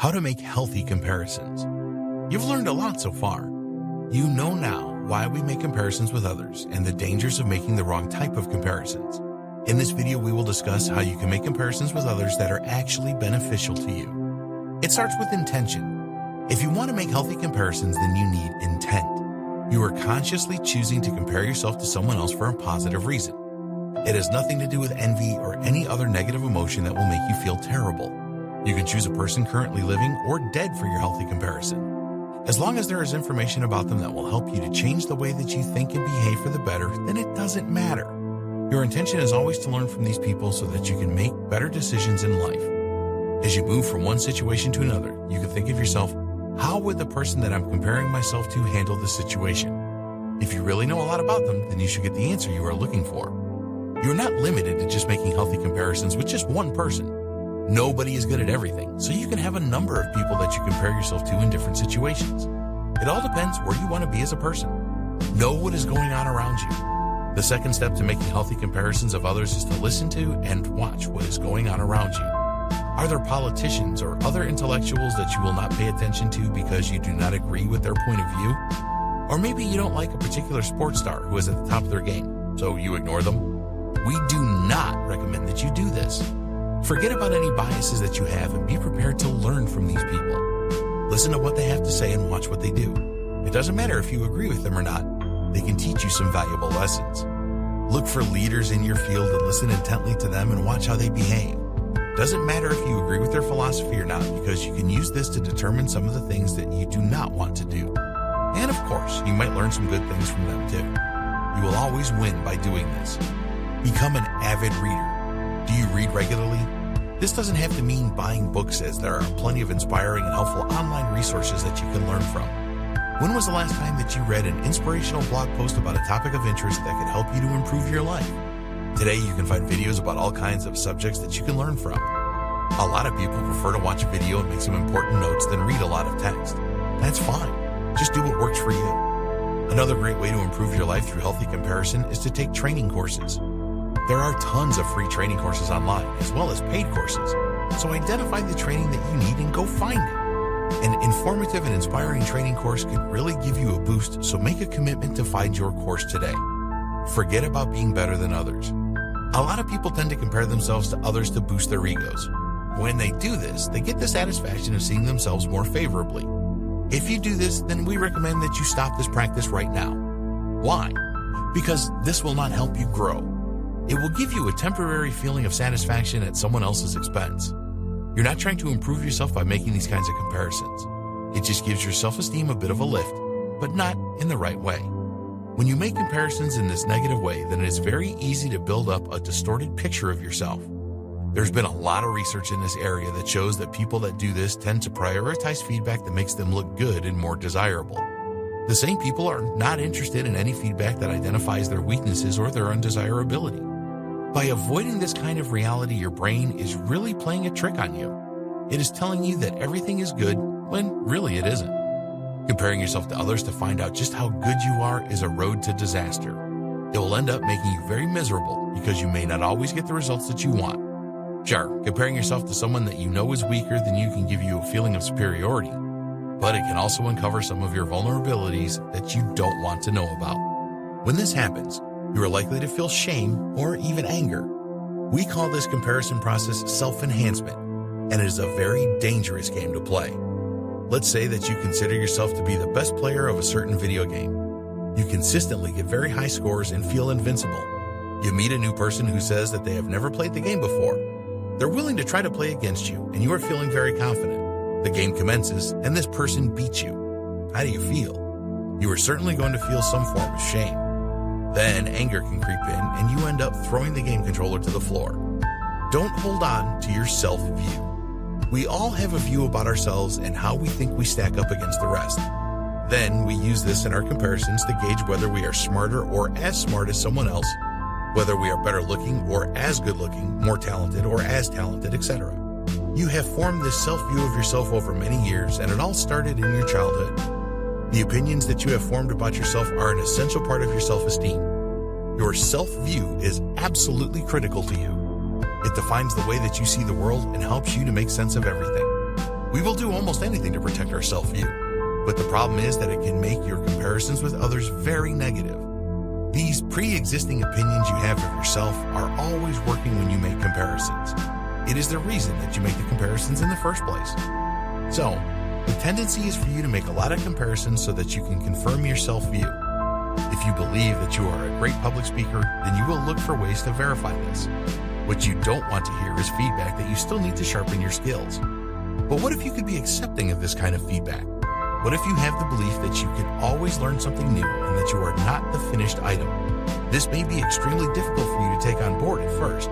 How to make healthy comparisons. You've learned a lot so far. You know now why we make comparisons with others and the dangers of making the wrong type of comparisons. In this video, we will discuss how you can make comparisons with others that are actually beneficial to you. It starts with intention. If you want to make healthy comparisons, then you need intent. You are consciously choosing to compare yourself to someone else for a positive reason. It has nothing to do with envy or any other negative emotion that will make you feel terrible. You can choose a person currently living or dead for your healthy comparison. As long as there is information about them that will help you to change the way that you think and behave for the better, then it doesn't matter. Your intention is always to learn from these people so that you can make better decisions in life. As you move from one situation to another, you can think of yourself, how would the person that I'm comparing myself to handle this situation? If you really know a lot about them, then you should get the answer you are looking for. You're not limited to just making healthy comparisons with just one person. Nobody is good at everything, so you can have a number of people that you compare yourself to in different situations. It all depends where you want to be as a person. Know what is going on around you. The second step to making healthy comparisons of others is to listen to and watch what is going on around you. Are there politicians or other intellectuals that you will not pay attention to because you do not agree with their point of view? Or maybe you don't like a particular sports star who is at the top of their game, so you ignore them? We do not recommend that you do this. Forget about any biases that you have and be prepared to learn from these people. Listen to what they have to say and watch what they do. It doesn't matter if you agree with them or not. They can teach you some valuable lessons. Look for leaders in your field and listen intently to them and watch how they behave. Doesn't matter if you agree with their philosophy or not, because you can use this to determine some of the things that you do not want to do. And of course, you might learn some good things from them too. You will always win by doing this. Become an avid reader. Do you read regularly? This doesn't have to mean buying books, as there are plenty of inspiring and helpful online resources that you can learn from. When was the last time that you read an inspirational blog post about a topic of interest that could help you to improve your life? Today, you can find videos about all kinds of subjects that you can learn from. A lot of people prefer to watch a video and make some important notes than read a lot of text. That's fine. Just do what works for you. Another great way to improve your life through healthy comparison is to take training courses. There are tons of free training courses online, as well as paid courses. So identify the training that you need and go find it. An informative and inspiring training course could really give you a boost, so make a commitment to find your course today. Forget about being better than others. A lot of people tend to compare themselves to others to boost their egos. When they do this, they get the satisfaction of seeing themselves more favorably. If you do this, then we recommend that you stop this practice right now. Why? Because this will not help you grow. It will give you a temporary feeling of satisfaction at someone else's expense. You're not trying to improve yourself by making these kinds of comparisons. It just gives your self-esteem a bit of a lift, but not in the right way. When you make comparisons in this negative way, then it is very easy to build up a distorted picture of yourself. There's been a lot of research in this area that shows that people that do this tend to prioritize feedback that makes them look good and more desirable. The same people are not interested in any feedback that identifies their weaknesses or their undesirability. By avoiding this kind of reality, your brain is really playing a trick on you. It is telling you that everything is good when really it isn't. Comparing yourself to others to find out just how good you are is a road to disaster. It will end up making you very miserable because you may not always get the results that you want. Sure, comparing yourself to someone that you know is weaker than you can give you a feeling of superiority, but it can also uncover some of your vulnerabilities that you don't want to know about. When this happens, you are likely to feel shame or even anger. We call this comparison process self-enhancement, and it is a very dangerous game to play. Let's say that you consider yourself to be the best player of a certain video game. You consistently get very high scores and feel invincible. You meet a new person who says that they have never played the game before. They're willing to try to play against you, and you are feeling very confident. The game commences, and this person beats you. How do you feel? You are certainly going to feel some form of shame. Then anger can creep in, and you end up throwing the game controller to the floor. Don't hold on to your self-view. We all have a view about ourselves and how we think we stack up against the rest. Then we use this in our comparisons to gauge whether we are smarter or as smart as someone else, whether we are better looking or as good looking, more talented or as talented, etc. You have formed this self-view of yourself over many years, and it all started in your childhood. The opinions that you have formed about yourself are an essential part of your self-esteem. Your self-view is absolutely critical to you. It defines the way that you see the world and helps you to make sense of everything. We will do almost anything to protect our self-view, but the problem is that it can make your comparisons with others very negative. These pre-existing opinions you have of yourself are always working when you make comparisons. It is the reason that you make the comparisons in the first place. So, the tendency is for you to make a lot of comparisons so that you can confirm your self-view. If you believe that you are a great public speaker, then you will look for ways to verify this. What you don't want to hear is feedback that you still need to sharpen your skills. But what if you could be accepting of this kind of feedback? What if you have the belief that you can always learn something new and that you are not the finished item? This may be extremely difficult for you to take on board at first,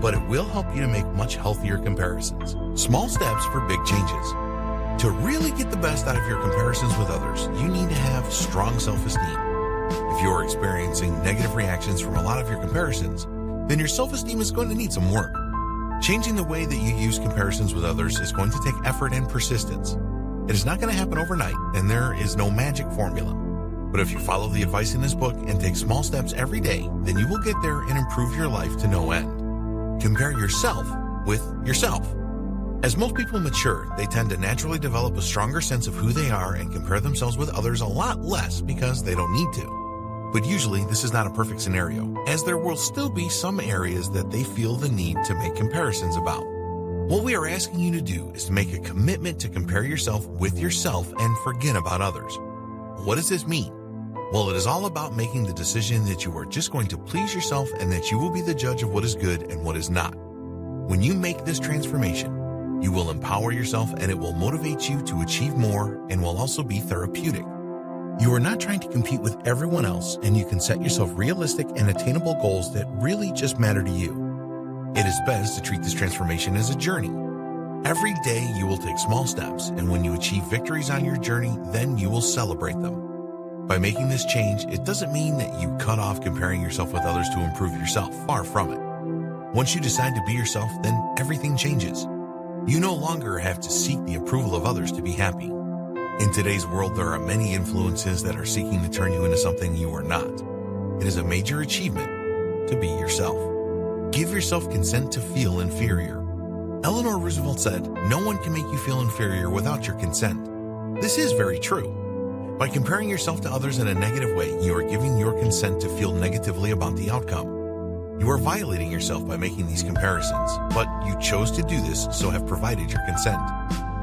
but it will help you to make much healthier comparisons. Small steps for big changes. To really get the best out of your comparisons with others, you need to have strong self-esteem. If you are experiencing negative reactions from a lot of your comparisons, then your self-esteem is going to need some work. Changing the way that you use comparisons with others is going to take effort and persistence. It is not going to happen overnight, and there is no magic formula. But if you follow the advice in this book and take small steps every day, then you will get there and improve your life to no end. Compare yourself with yourself. As most people mature, they tend to naturally develop a stronger sense of who they are and compare themselves with others a lot less because they don't need to. But usually this is not a perfect scenario, as there will still be some areas that they feel the need to make comparisons about. What we are asking you to do is to make a commitment to compare yourself with yourself and forget about others. What does this mean? Well, it is all about making the decision that you are just going to please yourself and that you will be the judge of what is good and what is not. When you make this transformation, you will empower yourself and it will motivate you to achieve more and will also be therapeutic. You are not trying to compete with everyone else, and you can set yourself realistic and attainable goals that really just matter to you. It is best to treat this transformation as a journey. Every day you will take small steps, and when you achieve victories on your journey, then you will celebrate them. By making this change, it doesn't mean that you cut off comparing yourself with others to improve yourself. Far from it. Once you decide to be yourself, then everything changes. You no longer have to seek the approval of others to be happy. In today's world, there are many influences that are seeking to turn you into something you are not. It is a major achievement to be yourself. Give yourself consent to feel inferior. Eleanor Roosevelt said, "No one can make you feel inferior without your consent." This is very true. By comparing yourself to others in a negative way, you are giving your consent to feel negatively about the outcome. You are violating yourself by making these comparisons, but you chose to do this, so have provided your consent.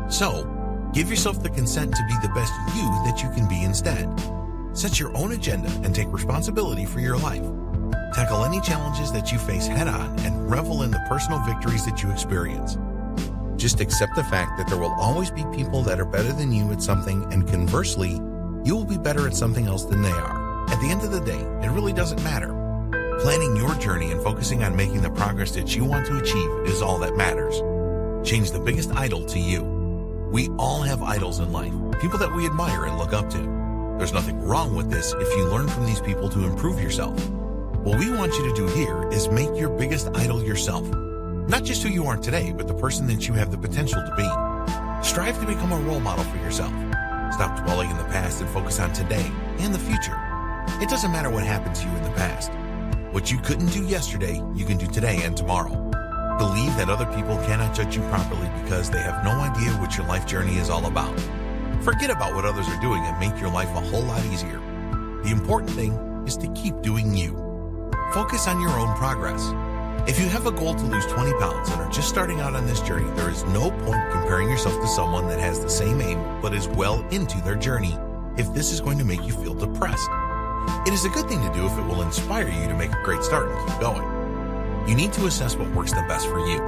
So, give yourself the consent to be the best you that you can be instead. Set your own agenda and take responsibility for your life. Tackle any challenges that you face head-on and revel in the personal victories that you experience. Just accept the fact that there will always be people that are better than you at something, and conversely, you will be better at something else than they are. At the end of the day, it really doesn't matter. Planning your journey and focusing on making the progress that you want to achieve is all that matters. Change the biggest idol to you. We all have idols in life, people that we admire and look up to. There's nothing wrong with this if you learn from these people to improve yourself. What we want you to do here is make your biggest idol yourself. Not just who you are today, but the person that you have the potential to be. Strive to become a role model for yourself. Stop dwelling in the past and focus on today and the future. It doesn't matter what happened to you in the past. What you couldn't do yesterday, you can do today and tomorrow. Believe that other people cannot judge you properly because they have no idea what your life journey is all about. Forget about what others are doing and make your life a whole lot easier. The important thing is to keep doing you. Focus on your own progress. If you have a goal to lose 20 pounds and are just starting out on this journey, there is no point comparing yourself to someone that has the same aim but is well into their journey if this is going to make you feel depressed. It is a good thing to do if it will inspire you to make a great start and keep going. You need to assess what works the best for you.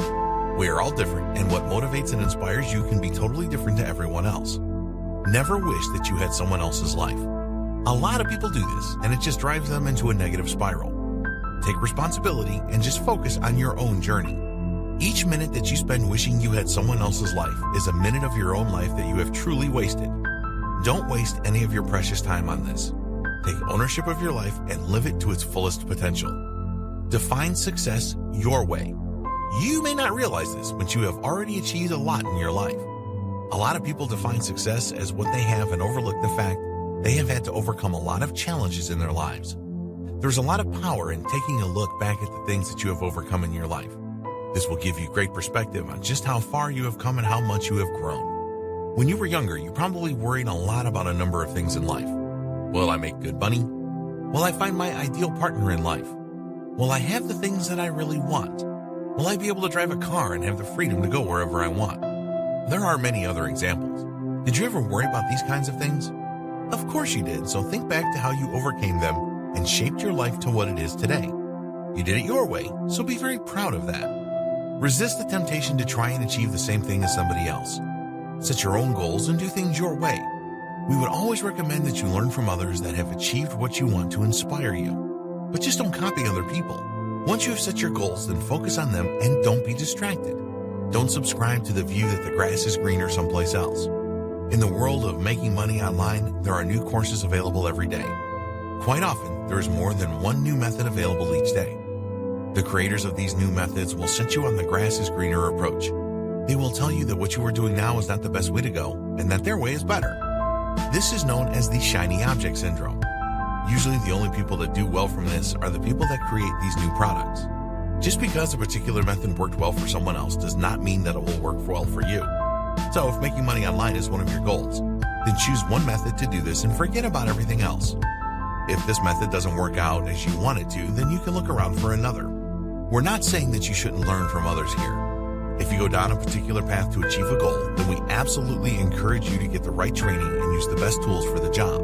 We are all different, and what motivates and inspires you can be totally different to everyone else. Never wish that you had someone else's life. A lot of people do this, and it just drives them into a negative spiral. Take responsibility and just focus on your own journey. Each minute that you spend wishing you had someone else's life is a minute of your own life that you have truly wasted. Don't waste any of your precious time on this. Take ownership of your life and live it to its fullest potential. Define success your way. You may not realize this, but you have already achieved a lot in your life. A lot of people define success as what they have and overlook the fact they have had to overcome a lot of challenges in their lives. There's a lot of power in taking a look back at the things that you have overcome in your life. This will give you great perspective on just how far you have come and how much you have grown. When you were younger, you probably worried a lot about a number of things in life. Will I make good money? Will I find my ideal partner in life? Will I have the things that I really want? Will I be able to drive a car and have the freedom to go wherever I want? There are many other examples. Did you ever worry about these kinds of things? Of course you did, so think back to how you overcame them and shaped your life to what it is today. You did it your way, so be very proud of that. Resist the temptation to try and achieve the same thing as somebody else. Set your own goals and do things your way. We would always recommend that you learn from others that have achieved what you want to inspire you. But just don't copy other people. Once you have set your goals, then focus on them and don't be distracted. Don't subscribe to the view that the grass is greener someplace else. In the world of making money online, there are new courses available every day. Quite often, there is more than one new method available each day. The creators of these new methods will set you on the grass is greener approach. They will tell you that what you are doing now is not the best way to go and that their way is better. This is known as the shiny object syndrome. Usually the only people that do well from this are the people that create these new products. Just because a particular method worked well for someone else does not mean that it will work well for you. So if making money online is one of your goals, then choose one method to do this and forget about everything else. If this method doesn't work out as you want it to, then you can look around for another. We're not saying that you shouldn't learn from others here. If you go down a particular path to achieve a goal, then we absolutely encourage you to get the right training and use the best tools for the job.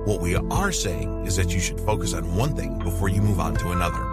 What we are saying is that you should focus on one thing before you move on to another.